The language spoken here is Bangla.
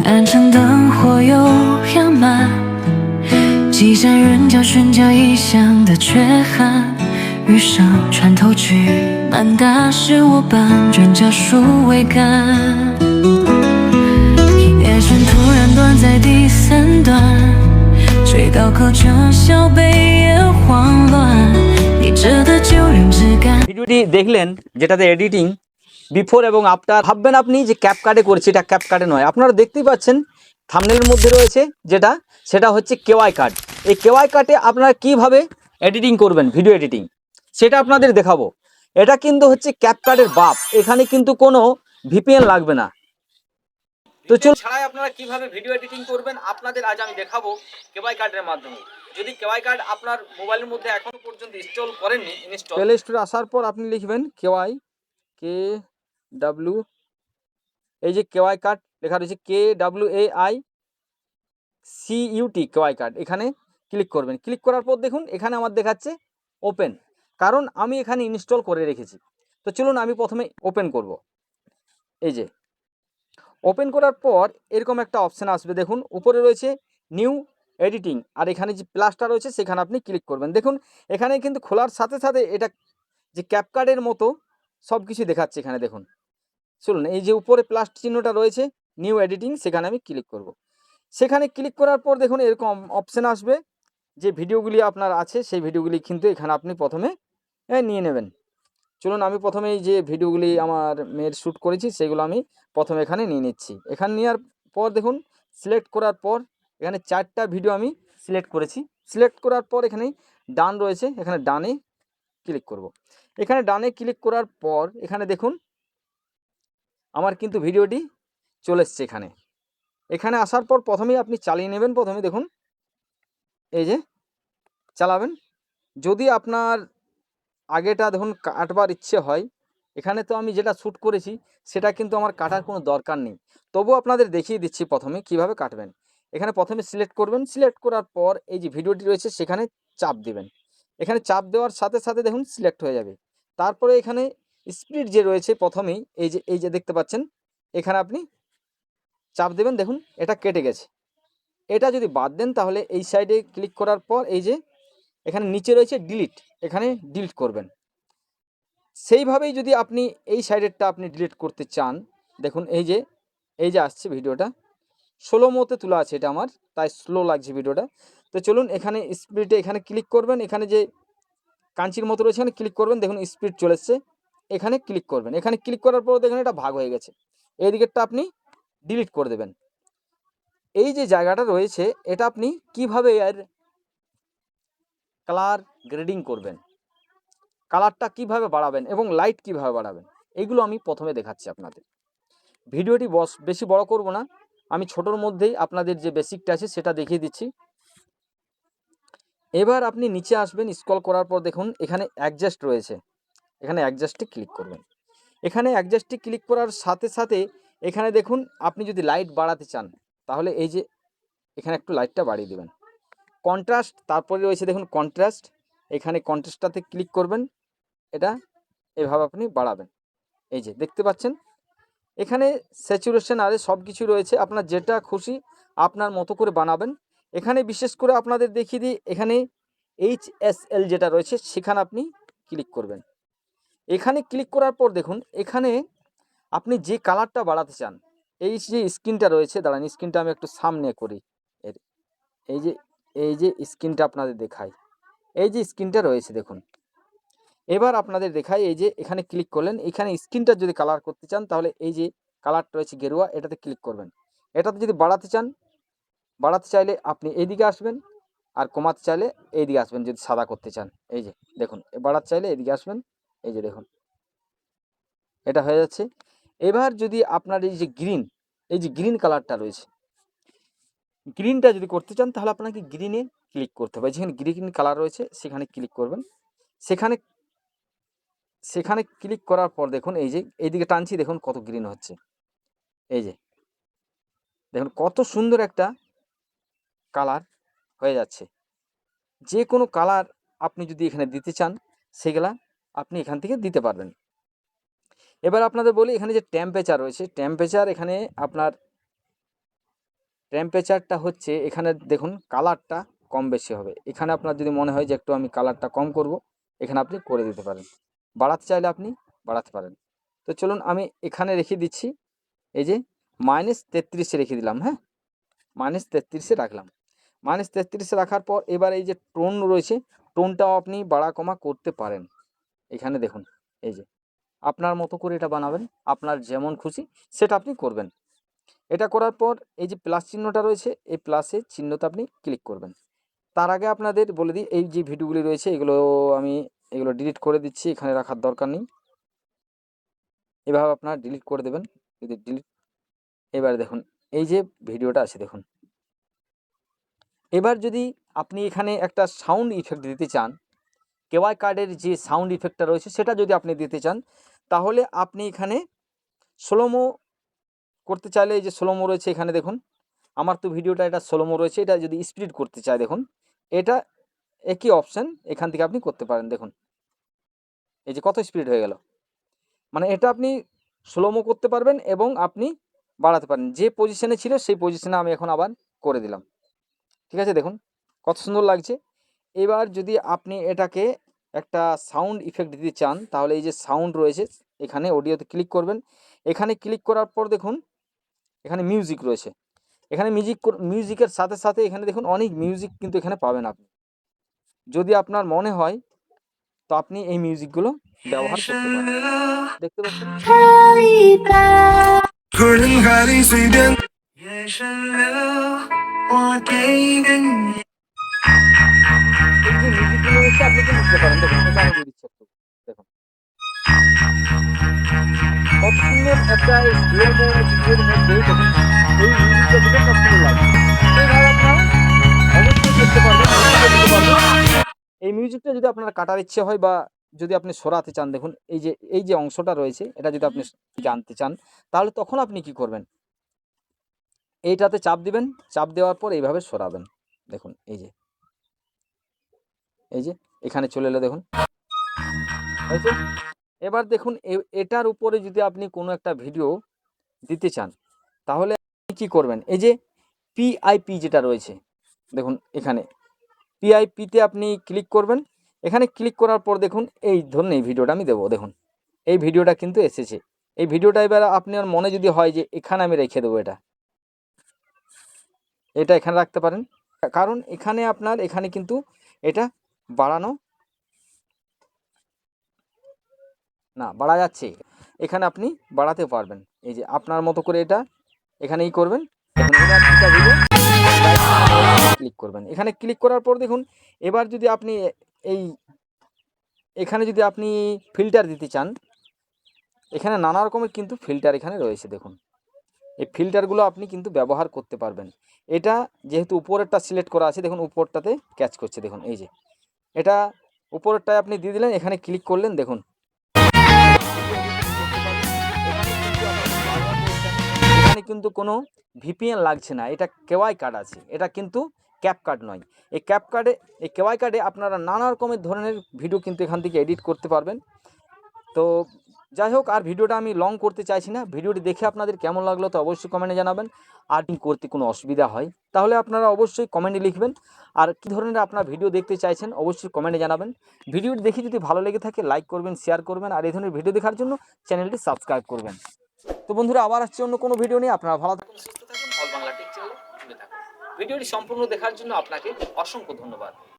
暗沉灯火又扬满，几扇人叫喧叫异响的缺憾。余生穿透去，满大是我搬转角数桅杆。夜深突然断在第三段，吹到口着小杯也慌乱，你这的酒人之感。ভিডিওটি দেখলেন যেটাতে এডিটিং বিফোর এবং আফটার, ভাববেন আপনি যে ক্যাপকাটে করছি, এটা ক্যাপকাটে নয়। আপনারা দেখতেই পাচ্ছেন থাম্বনেলের মধ্যে রয়েছে সেটা হচ্ছে কেওয়াই কাট। এই কেওয়াই কাটে আপনারা কিভাবে এডিটিং করবেন, ভিডিও এডিটিং, সেটা আপনাদের দেখাবো। এটা কিন্তু হচ্ছে ক্যাপকাটের বাপ, এখানে কিন্তু কোনো ভিপিএন লাগবে না। তো চলুন ছাড়াই আপনারা কিভাবে ভিডিও এডিটিং করবেন আপনাদের আজ আমি দেখাবো কেওয়াই কাটের মাধ্যমে। যদি কেওয়াই কাট আপনার মোবাইলের মধ্যে এখনো পর্যন্ত ইনস্টল করেননি, প্লে স্টোরে আসার পর আপনি লিখবেন কেওয়াই, KW, এই যে কেওয়াই কাট লেখা রয়েছে KWAICUT, কেওয়াই কাট, এখানে ক্লিক করবেন। ক্লিক করার পর দেখুন এখানে আমার দেখাচ্ছে ওপেন, কারণ আমি এখানে ইনস্টল করে রেখেছি। তো চলুন আমি প্রথমে ওপেন করব। এই যে ওপেন করার পর এরকম একটা অপশান আসবে, দেখুন উপরে রয়েছে নিউ এডিটিং, আর এখানে যে প্লাসটা রয়েছে সেখানে আপনি ক্লিক করবেন। দেখুন এখানে কিন্তু খোলার সাথে সাথে এটা যে ক্যাপকাটের মতো সব কিছু দেখাচ্ছে এখানে, দেখুন। চলুন এই যে উপরে প্লাস চিহ্নটা রয়েছে নিউ এডিটিং, সেখানে আমি ক্লিক করব। সেখানে ক্লিক করার পর দেখুন এরকম অপশান আসবে, যে ভিডিওগুলি আপনার আছে সেই ভিডিওগুলি কিন্তু এখানে আপনি প্রথমে নিয়ে নেবেন। চলুন আমি প্রথমে এই যে ভিডিওগুলি আমার মেয়ের শ্যুট করেছি সেগুলো আমি প্রথমে এখানে নিয়ে নিচ্ছি। এখানে নেওয়ার পর দেখুন সিলেক্ট করার পর এখানে 4টা ভিডিও আমি সিলেক্ট করেছি। সিলেক্ট করার পর এখানে ডান রয়েছে, এখানে ডানে ক্লিক করব। এখানে ডানে ক্লিক করার পর এখানে দেখুন আমার কিন্তু ভিডিওটি চলে এসছে এখানে। এখানে আসার পর প্রথমেই আপনি চালিয়ে নেবেন। প্রথমে দেখুন এই যে চালাবেন। যদি আপনার আগেটা দেখুন কাটবার ইচ্ছে হয়, এখানে তো আমি যেটা শ্যুট করেছি সেটা কিন্তু আমার কাটার কোনো দরকার নেই, তবু আপনাদের দেখিয়ে দিচ্ছি প্রথমে কিভাবে কাটবেন। এখানে প্রথমে সিলেক্ট করবেন, সিলেক্ট করার পর এই যে ভিডিওটি রয়েছে সেখানে চাপ দিবেন। এখানে চাপ দেওয়ার সাথে সাথে দেখুন সিলেক্ট হয়ে যাবে। তারপরে এখানে স্পিড যে রয়েছে প্রথমেই এই যে দেখতে পাচ্ছেন, এখানে আপনি চাপ দেবেন। দেখুন এটা কেটে গেছে। এটা যদি বাদ দেন তাহলে এই সাইডে ক্লিক করার পর এই যে এখানে নিচে রয়েছে ডিলিট, এখানে ডিলিট করবেন। সেইভাবেই যদি আপনি এই সাইডেরটা আপনি ডিলিট করতে চান, দেখুন এই যে আসছে ভিডিওটা স্লো মোতে তোলা আছে, এটা আমার তাই স্লো লাগছে ভিডিওটা। তো চলুন এখানে স্পিডে এখানে ক্লিক করবেন, এখানে যে কাঞ্চির মতো রয়েছে এখানে ক্লিক করবেন, দেখুন স্পিড চলে এসছে, এখানে ক্লিক করবেন। এখানে ক্লিক করার পর দেখুন এটা ভাগ হয়ে গেছে, এই দিকেরটা আপনি ডিলিট করে দেবেন। এই যে জায়গাটা রয়েছে এটা আপনি কিভাবে এর কালার গ্রেডিং করবেন, কালারটা কিভাবে বাড়াবেন এবং লাইট কিভাবে বাড়াবেন, এইগুলো আমি প্রথমে দেখাচ্ছি আপনাদের। ভিডিওটি বেশি বড় করব না, আমি ছোটোর মধ্যেই আপনাদের যে বেসিকটা আছে সেটা দেখিয়ে দিচ্ছি। এবার আপনি নিচে আসবেন, স্ক্রল করার পর দেখুন এখানে অ্যাডজাস্ট রয়েছে, এখানে অ্যাডজাস্টে ক্লিক করবেন। এখানে অ্যাডজাস্টে ক্লিক করার সাথে সাথে এখানে দেখুন আপনি যদি লাইট বাড়াতে চান তাহলে এই যে এখানে একটু লাইটটা বাড়িয়ে দেবেন। কন্ট্রাস্ট তারপরে রয়েছে দেখুন কন্ট্রাস্ট, এখানে কন্ট্রাস্টটাতে ক্লিক করবেন, এটা এভাবে আপনি বাড়াবেন। এই যে দেখতে পাচ্ছেন এখানে স্যাচুরেশন আরে সব কিছু রয়েছে, আপনার যেটা খুশি আপনার মতো করে বানাবেন। এখানে বিশেষ করে আপনাদের দেখিয়ে দিই, এখানে HSL যেটা রয়েছে সেখানে আপনি ক্লিক করবেন। এখানে ক্লিক করার পর দেখুন এখানে আপনি যে কালারটা বাড়াতে চান, এই যে স্ক্রিনটা রয়েছে, দাঁড়ান স্ক্রিনটা আমি একটু সামনে করি, এর এই যে স্ক্রিনটা আপনাদের দেখাই, এই যে স্ক্রিনটা রয়েছে দেখুন। এবার আপনাদের দেখাই এই যে এখানে ক্লিক করলেন, এখানে স্ক্রিনটা যদি কালার করতে চান তাহলে এই যে কালারটা রয়েছে গেরুয়া, এটাতে ক্লিক করবেন। এটাতে যদি বাড়াতে চান, বাড়াতে চাইলে আপনি এইদিকে আসবেন, আর কমাতে চাইলে এইদিকে আসবেন। যদি সাদা করতে চান এই যে দেখুন, বাড়াতে চাইলে এইদিকে আসবেন, এই যে দেখুন এটা হয়ে যাচ্ছে। এবার যদি আপনার এই যে গ্রিন কালারটা রয়েছে, গ্রিনটা যদি করতে চান তাহলে আপনাকে গ্রিনে ক্লিক করতে হবে। যেখানে গ্রিন কালার রয়েছে সেখানে ক্লিক করবেন। সেখানে ক্লিক করার পর দেখুন এই যে এইদিকে টানছি, দেখুন কত গ্রিন হচ্ছে। এই যে দেখুন কত সুন্দর একটা কালার হয়ে যাচ্ছে। যে কোনো কালার আপনি যদি এখানে দিতে চান সেগুলা আপনি এখান থেকে দিতে পারবেন। এবার আপনাদের বলি এখানে যে টেম্পারেচার রয়েছে, টেম্পারেচার এখানে আপনার টেম্পারেচারটা হচ্ছে এখানে দেখুন কালারটা কম বেশি হবে। এখানে আপনার যদি মনে হয় যে একটু আমি কালারটা কম করব, এখানে আপনি করে দিতে পারেন। বাড়াতে চাইলে আপনি বাড়াতে পারেন। তো চলুন আমি এখানে রেখে দিচ্ছি, এই যে -33-এ রেখে দিলাম। হ্যাঁ, -33-এ রাখলাম। -33-এ রাখার পর এবার এই যে টোন রয়েছে, টোনটাও আপনি বাড়া কমা করতে পারেন। এখানে দেখুন, এই যে আপনার মতো করে এটা বানাবেন, আপনার যেমন খুশি সেটা আপনি করবেন। এটা করার পর এই যে প্লাস চিহ্নটা রয়েছে, এই প্লাসের চিহ্নতে আপনি ক্লিক করবেন। তার আগে আপনাদের বলে দিই, এই যে ভিডিওগুলি রয়েছে এগুলো ডিলিট করে দিচ্ছি, এখানে রাখার দরকার নেই। এভাবে আপনারা ডিলিট করে দেবেন। যদি ডিলিট, এবারে দেখুন এই যে ভিডিওটা আছে দেখুন। এবার যদি আপনি এখানে একটা সাউন্ড ইফেক্ট দিতে চান, কেওয়াই কার্ডের যে সাউন্ড ইফেক্টটা রয়েছে সেটা যদি আপনি দিতে চান, তাহলে আপনি এখানে স্লোমো করতে চাইলে এই যে স্লোমো রয়েছে এখানে দেখুন। আমার তো ভিডিওটা এটা স্লোমো রয়েছে, এটা যদি স্পিড করতে চাই দেখুন, এটা একই অপশান, এখান থেকে আপনি করতে পারেন। দেখুন এই যে কত স্পিড হয়ে গেল, মানে এটা আপনি স্লোমো করতে পারবেন এবং আপনি বাড়াতে পারেন। যে পজিশনে ছিল সেই পজিশনে আমি এখন আবার করে দিলাম। ঠিক আছে, দেখুন কত সুন্দর লাগছে। এবার যদি আপনি এটাকে একটা সাউন্ড ইফেক্ট দিতে চান, তাহলে এই যে সাউন্ড রয়েছে এখানে অডিওতে ক্লিক করবেন। এখানে ক্লিক করার পর দেখুন এখানে মিউজিক রয়েছে। এখানে মিউজিকের সাথে সাথে এখানে দেখুন অনেক মিউজিক কিন্তু এখানে পাবেন আপনি। যদি আপনার মনে হয় তো আপনি এই মিউজিকগুলো ব্যবহার করতে পারেন। দেখতে পাচ্ছেন এই যে মিউজিকগুলো রয়েছে আপনি কিন্তু নিতে পারেন। দেখুন এটা আমি দিয়ে দিচ্ছি একটু, দেখুন কত সুন্দর একটা স্লো ভিডিওর মধ্যে দেখুন এই মিউজিকটা দিলে কত সুন্দর লাগছে। এইভাবে আপনারা অবশ্যই করতে পারবেন, মিউজিকটা দিতে পারবেন। এই মিউজিকটা যদি আপনার কাটার ইচ্ছে হয় বা যদি আপনি সরাতে চান, দেখুন এই যে অংশটা রয়েছে এটা যদি আপনি জানতে চান, তাহলে তখন আপনি কি করবেন, এইটাতে চাপ দিবেন, চাপ দেওয়ার পর এইভাবে সরাবেন। দেখুন এই যে এখানে চলে এলো দেখুন, হয়েছে। এবার দেখুন এটার উপরে যদি আপনি কোনো একটা ভিডিও দিতে চান, তাহলে আপনি কী করবেন, এই যে পিআইপি যেটা রয়েছে দেখুন, এখানে পিআইপিতে আপনি ক্লিক করবেন। এখানে ক্লিক করার পর দেখুন এই ধরুন এই ভিডিওটা আমি দেবো, দেখুন এই ভিডিওটা কিন্তু এসেছে। এই ভিডিওটা এবার আপনার মনে যদি হয় যে এখানে আমি রেখে দেবো, এটা এখানে রাখতে পারেন, কারণ এখানে আপনার এখানে কিন্তু এটা বাড়ানো না, বাড়া যাচ্ছে, এখানে আপনি বাড়াতে পারবেন। এই যে আপনার মতো করে এটা এখানেই করবেন। দেখুন এবার দুটা ভিডিও ক্লিক করবেন। এখানে ক্লিক করার পর দেখুন এবার যদি আপনি এখানে যদি আপনি ফিল্টার দিতে চান, এখানে নানা রকমের কিন্তু ফিল্টার এখানে রয়েছে। দেখুন এই ফিল্টারগুলো আপনি কিন্তু ব্যবহার করতে পারবেন। এটা যেহেতু উপরেরটা সিলেক্ট করা আছে, দেখুন উপরটাতে ক্যাচ করছে, দেখুন এই যে এটা উপরেরটায় আপনি দিয়ে দিলেন, এখানে ক্লিক করলেন, দেখুন এখানে কিন্তু কোনো ভিপিএন লাগছে না, এটা কেওয়াই কার্ড আছে, এটা কিন্তু ক্যাপ কার্ড নয়। এই কেওয়াই কার্ডে আপনারা নানা রকমের ধরনের ভিডিও কিন্তু এখান থেকে এডিট করতে পারবেন। তো যাই হোক, আর ভিডিওটা আমি লং করতে চাইছি না। ভিডিওটি দেখে আপনাদের কেমন লাগলো তো অবশ্যই কমেন্টে জানাবেন। আর করতে কোনো অসুবিধা হয় তাহলে আপনারা অবশ্যই কমেন্টে লিখবেন। আর কী ধরনের আপনারা ভিডিও দেখতে চাইছেন অবশ্যই কমেন্টে জানাবেন। ভিডিওটি দেখে যদি ভালো লেগে থাকে লাইক করবেন, শেয়ার করবেন, আর এই ধরনের ভিডিও দেখার জন্য চ্যানেলটি সাবস্ক্রাইব করবেন। তো বন্ধুরা আবার আসছে অন্য কোনো ভিডিও নিয়ে। আপনারা ভালো থাকুন, সুস্থ থাকুন, অল বাংলা টেক চ্যানেলে জুড়ে থাকুন। ভিডিওটি সম্পূর্ণ দেখার জন্য আপনাকে অসংখ্য ধন্যবাদ।